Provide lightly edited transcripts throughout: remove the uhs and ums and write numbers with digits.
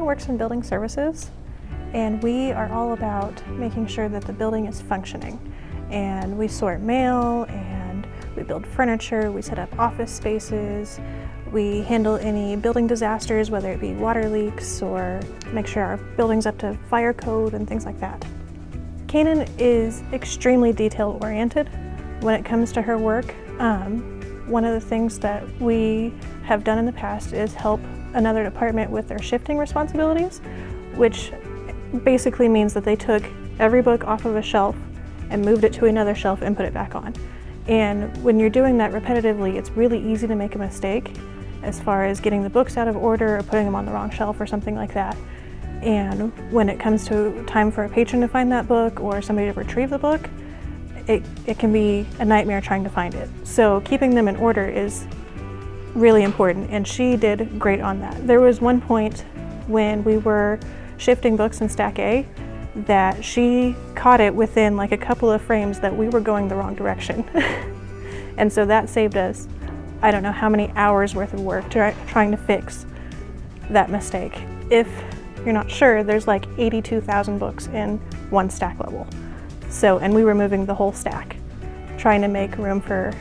works in building services, and we are all about making sure that the building is functioning. And we sort mail, and we build furniture, we set up office spaces, we handle any building disasters, whether it be water leaks or make sure our building's up to fire code and things like that. Canaan is extremely detail-oriented when it comes to her work. One of the things that we have done in the past is help another department with their shifting responsibilities, which basically means that they took every book off of a shelf and moved it to another shelf and put it back on. And when you're doing that repetitively, it's really easy to make a mistake as far as getting the books out of order or putting them on the wrong shelf or something like that. And when it comes to time for a patron to find that book or somebody to retrieve the book, it can be a nightmare trying to find it. So keeping them in order is really important, and she did great on that. There was one point when we were shifting books in Stack A that she caught it within like a couple of frames that we were going the wrong direction. And so that saved us, I don't know how many hours worth of work trying to fix that mistake. If you're not sure, there's like 82,000 books in one stack level. So, and we were moving the whole stack, trying to make room for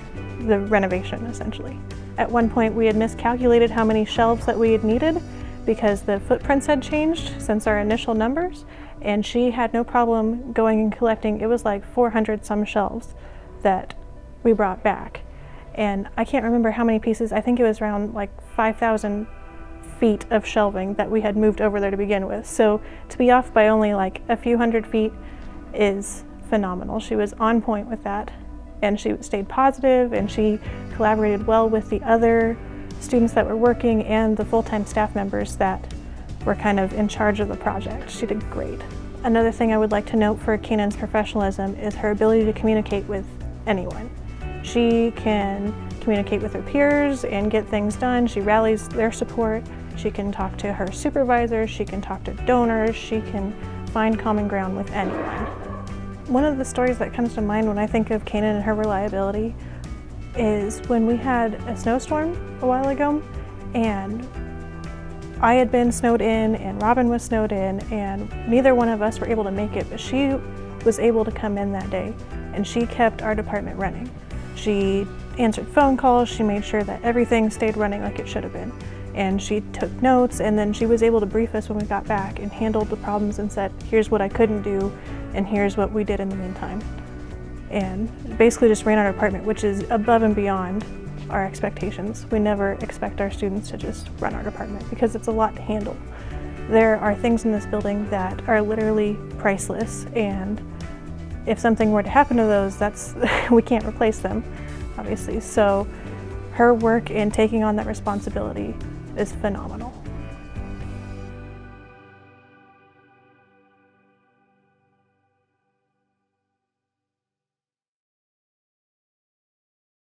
the renovation essentially. At one point we had miscalculated how many shelves that we had needed because the footprints had changed since our initial numbers, and she had no problem going and collecting. It was like 400 some shelves that we brought back. And I can't remember how many pieces, I think it was around like 5,000 feet of shelving that we had moved over there to begin with. So to be off by only like a few hundred feet is phenomenal. She was on point with that, and she stayed positive, and she collaborated well with the other students that were working and the full-time staff members that were kind of in charge of the project. She did great. Another thing I would like to note for Canaan's professionalism is her ability to communicate with anyone. She can communicate with her peers and get things done. She rallies their support. She can talk to her supervisors. She can talk to donors. She can find common ground with anyone. One of the stories that comes to mind when I think of Canaan and her reliability is when we had a snowstorm a while ago, and I had been snowed in and Robin was snowed in, and neither one of us were able to make it, but she was able to come in that day, and she kept our department running. She answered phone calls, she made sure that everything stayed running like it should have been, and she took notes, and then she was able to brief us when we got back and handled the problems and said, here's what I couldn't do, and here's what we did in the meantime. And basically just ran our department, which is above and beyond our expectations. We never expect our students to just run our department because it's a lot to handle. There are things in this building that are literally priceless, and if something were to happen to those, we can't replace them, obviously. So her work in taking on that responsibility is phenomenal.